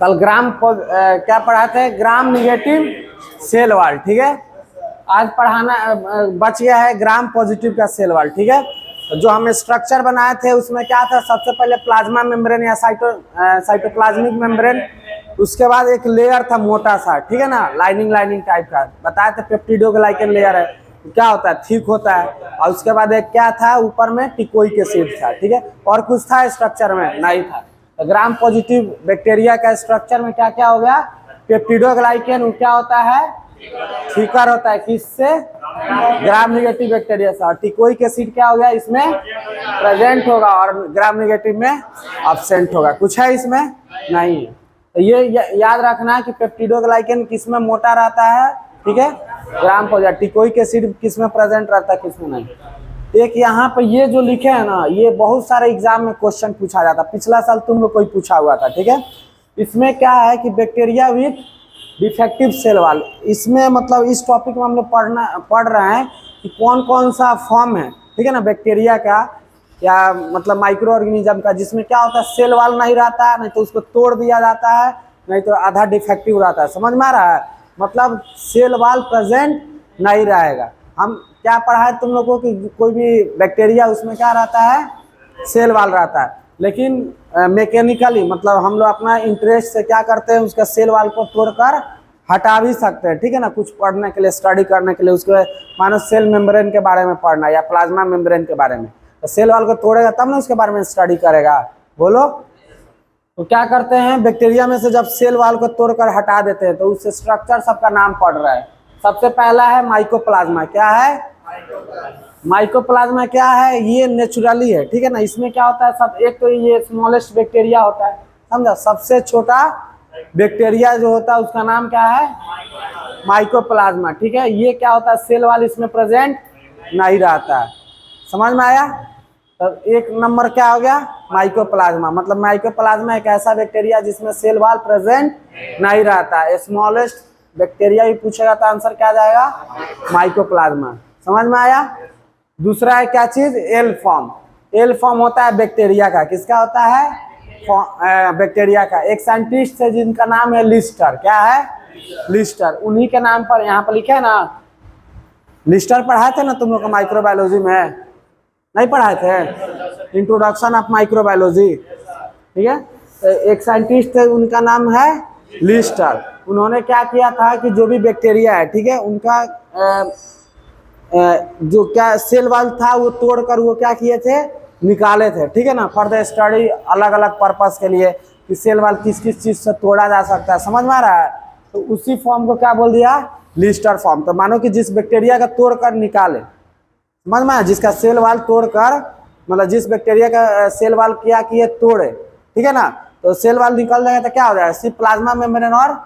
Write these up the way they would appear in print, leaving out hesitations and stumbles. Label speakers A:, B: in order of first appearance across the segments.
A: कल क्या पढ़ाए थे? ग्राम निगेटिव सेल वाल, ठीक है। आज पढ़ाना बच गया है ग्राम पॉजिटिव का सेल वाल, ठीक है। तो जो हम स्ट्रक्चर बनाए थे उसमें क्या था, सबसे पहले प्लाज्मा मेम्ब्रेन या साइटोप्लाज्मिक मेम्ब्रेन, उसके बाद एक लेयर था मोटा सा, ठीक है ना, लाइनिंग टाइप का, बताए थे पेप्टिडोग्लाइकन लेयर है, क्या होता है, थिक होता है। और उसके बाद एक क्या था, ऊपर में टिकोइक एसिड था, ठीक है। और कुछ था स्ट्रक्चर में? नहीं था। तो ग्राम पॉजिटिव बैक्टीरिया का स्ट्रक्चर में क्या क्या हो गया, पेप्टिडोग्लाइकन क्या होता है, थिकर होता है, किससे, ग्राम निगेटिव बैक्टीरिया से। और टिकोइक एसिड क्या हो गया, इसमें प्रेजेंट होगा और ग्राम निगेटिव में एब्सेंट होगा। कुछ है इसमें? नहीं है। तो ये याद रखना है कि पेप्टिडोग्लाइकन किसमें मोटा रहता है, ठीक है, ग्राम पॉजिटिव। टिकोइक एसिड किसमें प्रेजेंट रहता है, किसमें नहीं। एक यहाँ पे ये जो लिखे है ना, ये बहुत सारे एग्जाम में क्वेश्चन पूछा जाता, पिछला साल तुम लोग कोई पूछा हुआ था, ठीक है। इसमें क्या है कि bacteria with defective cell wall, इसमें मतलब इस टॉपिक में हम लोग पढ़ रहे हैं कि कौन कौन सा फॉर्म है, ठीक है ना, बैक्टीरिया का या मतलब माइक्रो ऑर्गेनिज्म का, जिसमें क्या होता है, सेल वाल नहीं रहता है, नहीं तो उसको तोड़ दिया जाता है, नहीं तो आधा डिफेक्टिव रहता है। समझ में आ रहा है? मतलब सेल वाल प्रेजेंट नहीं रहेगा। हम क्या पढ़ा है तुम लोगों की, कोई भी बैक्टीरिया उसमें क्या रहता है, सेल वाल रहता है, लेकिन मैकेनिकली मतलब हम लोग अपना इंटरेस्ट से क्या करते हैं, उसका सेल वाल को तोड़कर हटा भी सकते हैं, ठीक है ना, कुछ पढ़ने के लिए, स्टडी करने के लिए। उसके मानो सेल मेम्ब्रेन के बारे में पढ़ना या प्लाज्मा मेम्ब्रेन के बारे में, तो सेल वाल को तोड़ेगा तब ना उसके बारे में स्टडी करेगा। बोलो। तो क्या करते हैं, बैक्टीरिया में से जब सेल वाल को तोड़कर हटा देते हैं तो उससे स्ट्रक्चर सबका नाम पढ़ रहा है। सबसे पहला है माइकोप्लाज्मा। क्या है? माइकोप्लाज्मा क्या है, ये नेचुरली है, ठीक है ना। इसमें क्या होता है, सब एक तो ये स्मॉलेस्ट बैक्टीरिया होता है, समझा, सबसे छोटा बैक्टीरिया जो होता है उसका नाम क्या है, माइकोप्लाज्मा, ठीक है। ये क्या होता है, सेल वाल इसमें प्रेजेंट नहीं रहता है। समझ में आया? तो एक नंबर क्या हो गया, माइकोप्लाज्मा। मतलब माइकोप्लाज्मा एक ऐसा बैक्टीरिया जिसमें सेल वाल प्रेजेंट नहीं रहता है। स्मॉलेस्ट बैक्टीरिया भी पूछेगा तो आंसर क्या जाएगा, माइकोप्लाज्मा। समझ में आया? दूसरा है क्या चीज, एल फॉर्म। एल फॉर्म होता है बैक्टीरिया का, किसका होता है, बैक्टीरिया का। एक साइंटिस्ट है जिनका नाम है लिस्टर। क्या है, लिस्टर। उन्हीं के नाम पर यहाँ पर लिखे है ना, लिस्टर पढ़ाए थे ना तुम लोग को माइक्रोबायोलॉजी में, नहीं पढ़ाए थे, इंट्रोडक्शन ऑफ माइक्रोबायोलॉजी, ठीक है। तो एक साइंटिस्ट है, उनका नाम है लिस्टर। उन्होंने क्या किया था कि जो भी बैक्टीरिया है, ठीक है, उनका जो क्या सेल वाल था वो तोड़कर वो क्या किए थे, निकाले थे, ठीक है ना, फर्दर स्टडी अलग अलग पर्पस के लिए कि सेल वाल किस किस चीज से तोड़ा जा सकता है। समझ में आ रहा है? तो उसी फॉर्म को क्या बोल दिया, लिस्टर फॉर्म। तो मानो कि जिस बैक्टीरिया का तोड़कर निकाले, समझ में आया, जिसका सेल वाल तोड़कर, मतलब जिस बैक्टीरिया का सेल वाल क्या किए, तोड़े, ठीक है ना, तो सेल वाल निकल जाएगा तो क्या हो जाएगा, सिर्फ प्लाज्मा मेम्ब्रेन और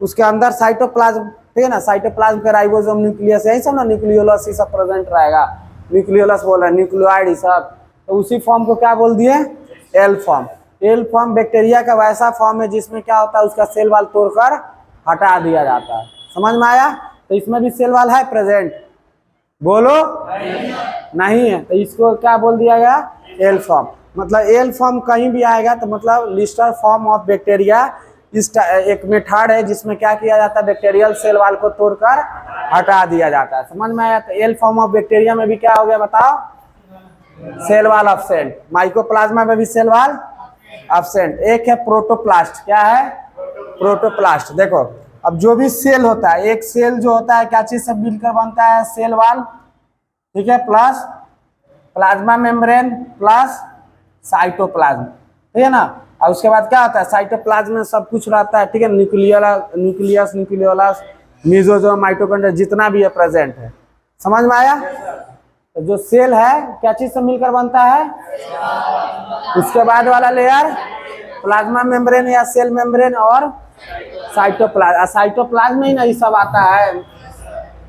A: उसके अंदर साइटोप्लाज्म, ठीक है ना, साइटोप्लाज्म के राइबोसोम, न्यूक्लियस, यही सब ना, न्यूक्लियोलस, ये सब प्रेजेंट रहेगा। न्यूक्लियोलस बोल रहे हैं, न्यूक्लियोइड, ये सब। तो उसी फॉर्म को क्या बोल दिए, L form. L form bacteria का वैसा फॉर्म है जिसमें क्या होता है, उसका सेल वाल तोड़कर हटा दिया जाता है। समझ में आया? तो इसमें भी सेल वाल है प्रेजेंट, बोलो नहीं है, तो इसको क्या बोल दिया गया, एल फॉर्म। मतलब एल फॉर्म कहीं भी आएगा तो मतलब लिस्टर फॉर्म ऑफ बैक्टीरिया, इस एक मेथड है जिसमें क्या किया जाता है, बैक्टीरियल सेल वाल को तोड़कर हटा दिया जाता है। समझ में आया? तो एल फॉर्म ऑफ बैक्टीरिया में भी क्या हो गया बताओ, सेल वाल एब्सेंट। माइकोप्लाज्मा में भी सेल वाल एब्सेंट। एक है प्रोटोप्लास्ट। क्या है, प्रोटोप्लास्ट। देखो अब जो भी सेल होता है, एक सेल जो होता है क्या चीज से मिलकर बनता है, सेल वाल, ठीक है, plus plasma membrane plus cytoplasm, ठीक है ना। और उसके बाद क्या होता है, साइटोप्लाज्म में सब कुछ रहता है, ठीक है, न्यूक्लियस, न्यूक्लियोलस, मेसोसोम, माइटोकॉन्ड्रिया, जितना भी है प्रेजेंट है। समझ में आया? तो जो सेल है क्या चीज से मिलकर बनता है, उसके बाद वाला लेयर प्लाज्मा मेम्ब्रेन या सेल मेम्ब्रेन और साइटोप्लाज्म। साइटोप्लाज्म में ही नहीं सब आता है,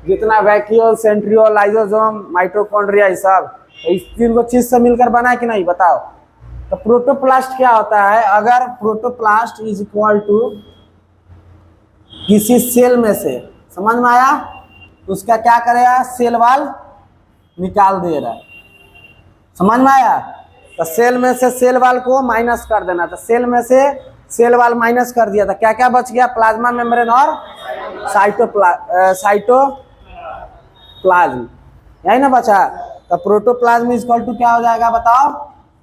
A: जितना वैक्यूल, सेंट्रियोल, लाइसोसोम, माइटोकॉन्ड्रिया, ये सब, इस तीन को चीज से मिलकर बना है कि नहीं, बताओ। तो प्रोटोप्लास्ट क्या होता है, अगर प्रोटोप्लास्ट इज इक्वल टू किसी सेल में से, समझ में आया, उसका क्या करेगा, सेल वाल निकाल दे रहा है। समझ में आया? तो सेल में से सेल वाल को माइनस कर देना, तो सेल में से सेल वाल माइनस कर दिया, तो क्या क्या बच गया, प्लाज्मा मेम्ब्रेन और साइटोप्लाज्म, यही ना बचा। तो प्रोटोप्लाज्म इज इक्वल टू क्या हो जाएगा बताओ,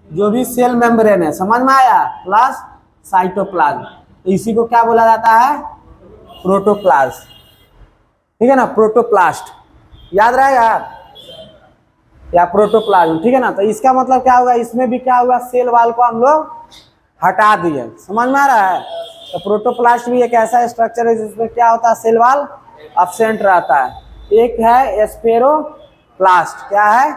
A: जो भी सेल मेम्ब्रेन है, समझ में आया, प्लस साइटोप्लाज्म, तो इसी को क्या बोला जाता है, प्रोटोप्लास्ट, ठीक है ना, प्रोटोप्लास्ट याद रहेगा, या प्रोटोप्लाज्म, ठीक है ना। तो इसका मतलब क्या होगा, इसमें भी क्या हुआ, सेल वाल को हम लोग हटा दिए, समझ में आ रहा है। तो प्रोटोप्लास्ट भी एक ऐसा स्ट्रक्चर है जिसमें क्या होता है, सेल वाल अब्सेंट रहता है। एक है एस्पेरोप्लास्ट, क्या है,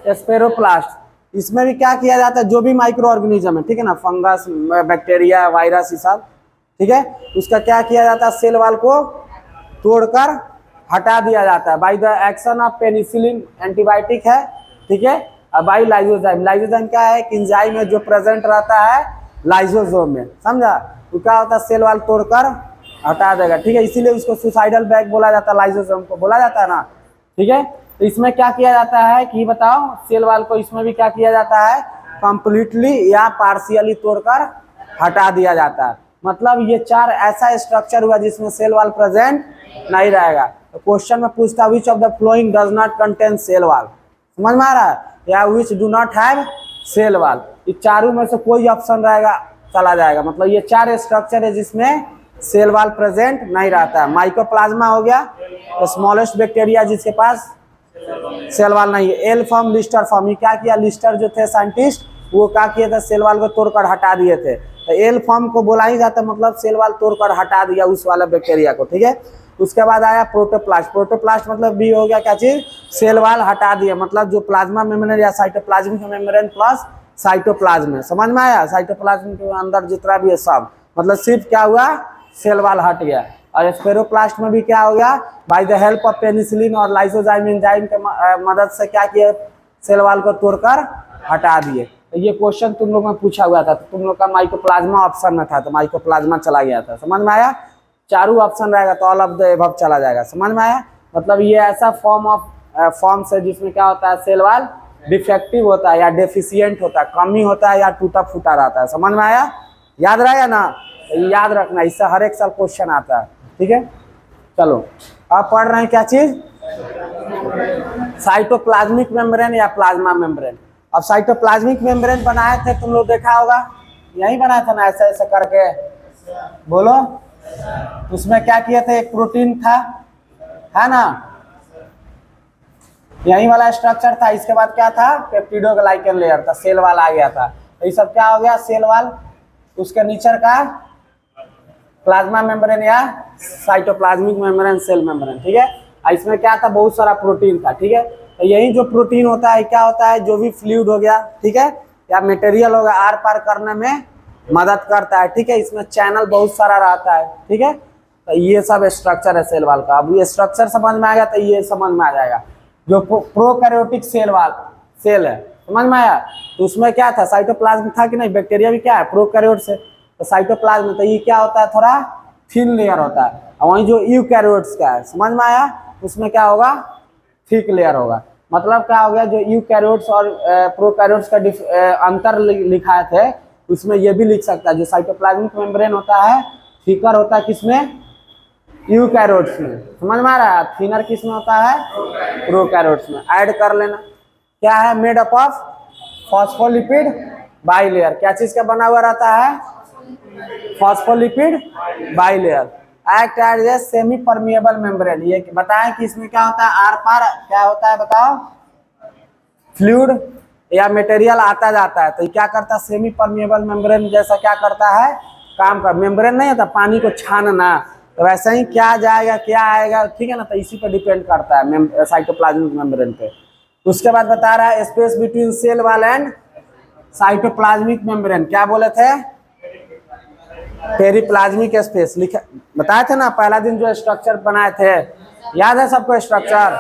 A: एस्पेरोप्लास्ट, इसमें भी क्या किया जाता है, जो भी माइक्रो ऑर्गेनिज्म है, ठीक है ना, फंगस, बैक्टीरिया, वायरस, ये सब, ठीक है, उसका क्या किया जाता है, सेल वाल को तोड़कर हटा दिया जाता है by the action of penicillin, antibiotic है, ठीक है, और बाय लाइसोजाइम, लाइसोजाइम क्या है, एंजाइम है जो प्रेजेंट रहता है लाइसोसोम में, समझा, तो क्या होता है, सेल वाल तोड़कर हटा देगा, ठीक है, इसीलिए उसको सुसाइडल बैग बोला जाता है, लाइसोसोम को बोला जाता है ना, ठीक है। तो इसमें क्या किया जाता है कि बताओ, सेल वाल को इसमें भी क्या किया जाता है, कंप्लीटली या पार्शियली तोड़कर हटा दिया जाता है। मतलब ये चार ऐसा स्ट्रक्चर हुआ जिसमें सेल वाल प्रेजेंट नहीं रहेगा। तो क्वेश्चन में पूछता which of the following does not contain cell wall, समझ में आ रहा है, या which do not have cell wall, ये चारों में से कोई ऑप्शन रहेगा चला जाएगा। मतलब ये चार स्ट्रक्चर है जिसमें सेल वाल प्रेजेंट नहीं रहता है। माइकोप्लाज्मा हो गया, तो स्मॉलेस्ट बैक्टीरिया जिसके पास सेल वाल नहीं है। एल फॉर्म, लिस्टर फॉर्म, ये क्या किया, लिस्टर जो थे साइंटिस्ट, वो क्या किए थे, सेल वाल को तोड़कर हटा दिए थे। तो एल फॉर्म को बोला ही जाता है, मतलब सेल वाल तोड़कर हटा दिया उस वाला बैक्टीरिया को, ठीक है। उसके बाद आया प्रोटोप्लास्ट, प्रोटोप्लास्ट मतलब भी हो गया क्या चीज, सेल वाल हटा दिया, मतलब जो प्लाज्मा मेम्ब्रेन या साइटोप्लाज्मिक मेम्ब्रेन प्लस साइटोप्लाज्म है, समझ में आया, साइटोप्लाज्म के अंदर जितना भी है सब, मतलब सिर्फ क्या हुआ, सेल वाल हट गया। और स्पेरोप्लास्ट में भी क्या हो गया, by the help of penicillin और लाइसोजाइम एंजाइम के मदद से क्या किया, सेल वाल को तोड़कर हटा दिए। तो ये क्वेश्चन तुम लोग में पूछा हुआ था, तो तुम लोग का माइकोप्लाज्मा ऑप्शन में था, तो माइकोप्लाज्मा चला गया था, समझ में आया। चारों ऑप्शन रहेगा तो ऑल ऑफ द एबव चला जाएगा, समझ में आया। मतलब ये ऐसा फॉर्म्स है जिसमें क्या होता है, सेल वाल डिफेक्टिव होता है या डेफिशिएंट होता है, कमी होता है या टूटा फूटा रहता है, समझ में आया, याद रहेगा ना, तो याद रखना, इससे हर एक साल क्वेश्चन आता है, ठीक है। चलो अब पढ़ रहे हैं क्या चीज, साइटोप्लाज्मिक मेम्ब्रेन या प्लाज्मा मेम्ब्रेन। अब साइटोप्लाज्मिक मेम्ब्रेन बनाए थे तुम लोग, देखा होगा, यही बनाया था ना, ऐसे ऐसे करके, बोलो, उसमें क्या किए थे, एक प्रोटीन था, है ना, यही वाला स्ट्रक्चर था। इसके बाद क्या था, पेप्टिडोग्लाइकन लेयर था, सेल वाल आ गया था। तो ये सब क्या हो गया, सेल वाल, उसके नीचे का प्लाज्मा मेम्ब्रेन या साइटोप्लाज्मिक मेम्ब्रेन, सेल मेम्ब्रेन, ठीक है। इसमें क्या था, बहुत सारा प्रोटीन था, ठीक है। तो यही जो प्रोटीन होता है, क्या होता है, जो भी फ्लूइड हो गया, ठीक है, या मटेरियल होगा, आर पार करने में मदद करता है, ठीक है। इसमें चैनल बहुत सारा रहता है, ठीक है। तो ये सब स्ट्रक्चर है सेल वाल का। अब ये स्ट्रक्चर समझ में आ गया तो ये समझ में आ जाएगा, जो प्रोकैरियोटिक सेल है, समझ में आया। तो उसमें क्या था, साइटोप्लाज्म था कि नहीं, बैक्टीरिया भी क्या है, प्रोकैरियोट से, तो साइटोप्लाज्म, तो ये क्या होता है, थोड़ा थिन लेयर होता है। और वहीं जो यूकैरियोट्स का है, समझ में आया, उसमें क्या होगा, थिक लेयर होगा। मतलब क्या हो गया, जो यूकैरियोट्स और प्रोकैरियोट्स का अंतर लिखाए थे, उसमें ये भी लिख सकता है, जो साइटोप्लाज्मिक मेम्ब्रेन होता है थिकर होता है किसमें, यूकैरियोट्स में, समझ में आ रहा है। थिनर किसमें होता है, प्रोकैरियोट्स में। ऐड कर लेना, क्या है, made up of phospholipid bilayer, क्या चीज का बना हुआ रहता है, phospholipid bilayer. Act as a semi permeable membrane, ये बताएं कि इसमें क्या होता है, आर पार क्या होता है बताओ, फ्लूइड या मटेरियल आता जाता है, तो ये क्या करता है, सेमी परमिएबल मेम्ब्रेन जैसा क्या करता है, काम कर, मेम्ब्रेन नहीं होता पानी को छानना, तो वैसे ही क्या जाएगा क्या आएगा, ठीक है ना। तो इसी पर डिपेंड करता है साइटोप्लाज्मिक मेम्ब्रेन पे। उसके बाद बता रहा है space between cell wall and cytoplasmic membrane, क्या बोले थे, पेरिप्लाज्मिक स्पेस, लिखा बताए थे ना पहला दिन जो स्ट्रक्चर बनाए थे, याद है सबको स्ट्रक्चर,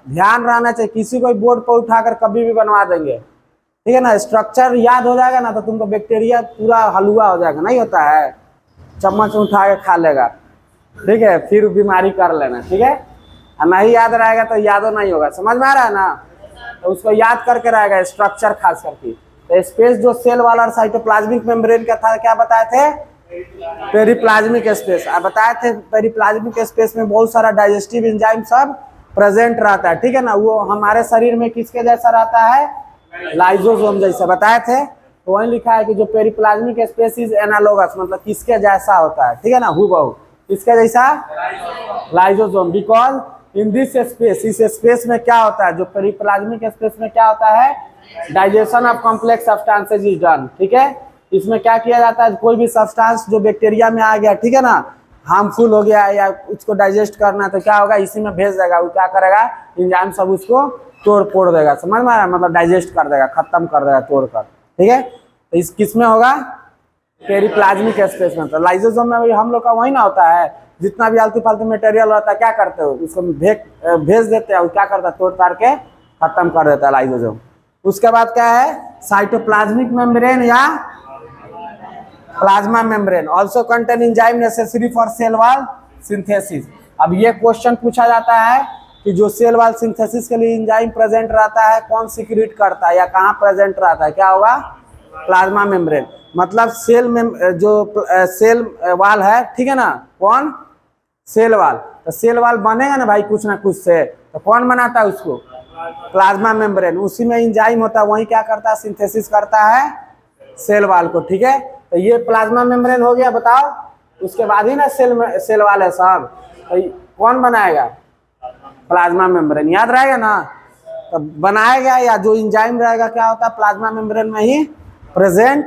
A: ध्यान रहना चाहिए, किसी को बोर्ड पर उठाकर कभी भी बनवा देंगे, ठीक है ना। स्ट्रक्चर याद हो जाएगा ना तो तुमको बैक्टीरिया पूरा हलवा हो जाएगा, नहीं होता है, चम्मच उठा के खा लेगा, ठीक है, फिर बीमारी कर लेना, ठीक है। नहीं याद रहेगा तो यादो नहीं होगा, समझ में आ रहा है ना। तो उसको याद करके रहेगा स्ट्रक्चर खास करके। स्पेस जो सेल वाला और साइटोप्लाज्मिक मेम्ब्रेन का था क्या बताए थे, पेरिप्लाज्मिक स्पेस। आप बताए थे पेरिप्लाज्मिक स्पेस में बहुत सारा डाइजेस्टिव एंजाइम सब प्रेजेंट रहता है, ठीक है ना। वो हमारे शरीर में किसके जैसा रहता है, लाइजोसोम जैसा बताए थे। तो वही लिखा है कि जो पेरिप्लाज्मिक स्पेस इज एनालोगस, मतलब किसके जैसा होता है, ठीक है ना, हूबहू किसके जैसा, lysosome. Because in this space, इस स्पेस में क्या होता है, जो पेरिप्लाज्मिक स्पेस में क्या होता है, digestion of complex substances is done, ठीक है। इसमें क्या किया जाता है, कोई भी सब्सटेंस जो बैक्टीरिया में आ गया, ठीक है ना, हार्मफुल हो गया या उसको डाइजेस्ट करना है तो क्या होगा, इसी में भेज देगा। वो क्या करेगा, एंजाइम सब उसको तोड़ फोड़ देगा, समझ में आ रहा है, मतलब डाइजेस्ट कर देगा, खत्म कर देगा तोड़ कर, ठीक है। तो इस किस में होगा, पेरिप्लाज्मिक स्पेस में। तो लाइजोसोम में हम लोग का वही ना होता है, जितना भी आलतू फालतू मटेरियल होता है क्या करते हो, उसको भेज देते हैं, वो क्या करता है, तोड़ ताड़ के खत्म कर देता है लाइजोसोम। उसके बाद क्या है, साइटोप्लाज्मिक मेम्ब्रेन या plasma membrane also contain enzyme necessary for sale wall synthesis. अब ये क्वेश्चन पूछा जाता है कि जो सेल वॉल सिंथेसिस के लिए एंजाइम प्रेजेंट रहता है, कौन सीक्रेट करता है या कहाँ प्रेजेंट रहता है, क्या होगा, प्लाज्मा मेम्ब्रेन। मतलब सेल में जो सेल वाल है, ठीक है ना, कौन, सेल वाल। तो सेल वाल बनेगा ना भाई कुछ ना कुछ से, तो कौन बनाता है उसको, प्लाज्मा मेम्ब्रेन। उसी में एंजाइम होता है, वही क्या करता है, सिंथेसिस करता है सेल वाल को, ठीक है। तो ये प्लाज्मा मेम्ब्रेन हो गया, बताओ। उसके बाद ही ना सेल वाल है सब, तो कौन बनाएगा, प्लाज्मा मेम्ब्रेन, याद रहेगा ना। तो बनाएगा या जो एंजाइम रहेगा क्या होता है, प्लाज्मा मेम्ब्रेन में ही प्रेजेंट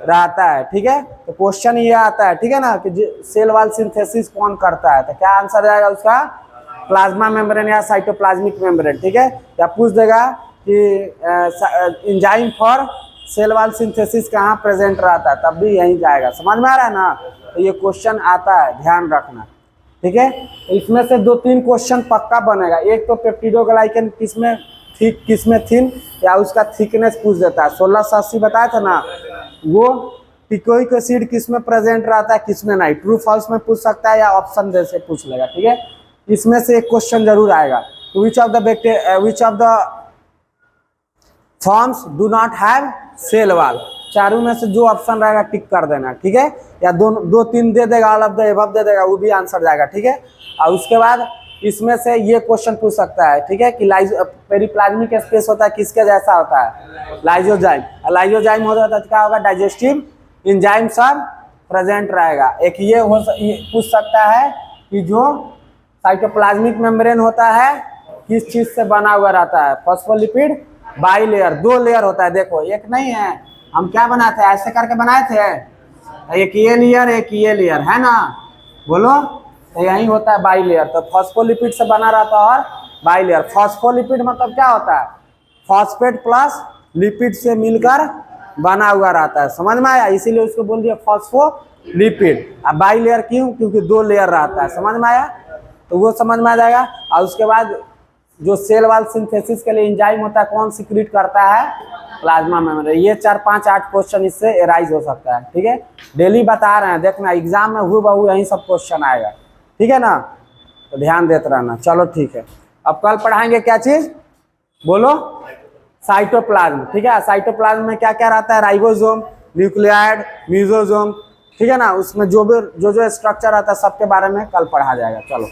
A: रहता है, ठीक है। तो क्वेश्चन ये आता है, ठीक है ना, कि सेल वाल सिंथेसिस कौन करता है, तो क्या आंसर जाएगा उसका, प्लाज्मा मेम्ब्रेन या साइटोप्लाज्मिक मेम्ब्रेन, ठीक है। या पूछ देगा कि enzyme for cell wall synthesis कहाँ प्रेजेंट रहता है, तब भी यहीं जाएगा, समझ में आ रहा है ना। तो ये क्वेश्चन आता है, ध्यान रखना, ठीक है। इसमें से 2-3 क्वेश्चन पक्का बनेगा। एक तो पेप्टिडोग्लाइकन किसमें थिक किसमें थिन, या उसका थिकनेस पूछ देता है। 1680 बताया था ना, वो टिकोइक एसिड किसमें प्रेजेंट रहता है, किसमें नहीं, ट्रू फॉल्स में पूछ सकता है या ऑप्शन दे से पूछ लेगा, ठीक है। इसमें से एक क्वेश्चन जरूर आएगा। Which of the forms do not have cell wall, चारों में से जो ऑप्शन रहेगा टिक कर देना, ठीक है। या 2-3 दे देगा, ऑल ऑफ द एबव दे देगा, वो भी आंसर जाएगा, ठीक है। और उसके बाद इसमें से ये क्वेश्चन पूछ सकता है, ठीक है, कि पेरिप्लाज्मिक स्पेस होता है किसके जैसा होता है, लाइजोजाइम। लाइजोजाइम हो जाता है तो क्या होगा, डाइजेस्टिव एंजाइम सब प्रेजेंट रहेगा। एक ये पूछ सकता है कि जो साइटोप्लाज्मिक मेम्ब्रेन होता है किस चीज से बना हुआ रहता है, फॉस्फोलिपिड बाइलेयर, 2 लेयर होता है, देखो एक नहीं है, हम क्या बनाए थे, ऐसे करके बनाए थे, एक ये लेयर एक ये लेयर है ना, बोलो, तो यही होता है बाइलेयर। तो फॉस्फोलिपिड से बना रहता है और बाइलेयर। फॉस्फोलिपिड मतलब क्या होता है, फॉस्फेट प्लस लिपिड से मिलकर बना हुआ रहता है, समझ में आया, इसीलिए उसको बोल दिया फॉस्फोलिपिड। अब बाइलेयर क्यों, क्योंकि 2 लेयर रहता है, समझ में आया, तो वो समझ में आ जाएगा। और उसके बाद जो सेल वाल सिंथेसिस के लिए एंजाइम होता है कौन सीक्रेट करता है, प्लाज्मा मेम्ब्रेन। ये 4, 5, 8 क्वेश्चन इससे एराइज हो सकता है, ठीक है। डेली बता रहे हैं, देखना एग्जाम में हूबहू यही सब क्वेश्चन आएगा, ठीक है ना, तो ध्यान देते रहना। चलो ठीक है, अब कल पढ़ाएंगे क्या चीज, बोलो, साइटोप्लाज्म, ठीक है। साइटोप्लाज्म में क्या क्या रहता है, राइबोसोम, न्यूक्लियाइड, म्यूसोसोम, ठीक है ना, उसमें जो स्ट्रक्चर आता है सबके बारे में कल पढ़ा जाएगा। चलो।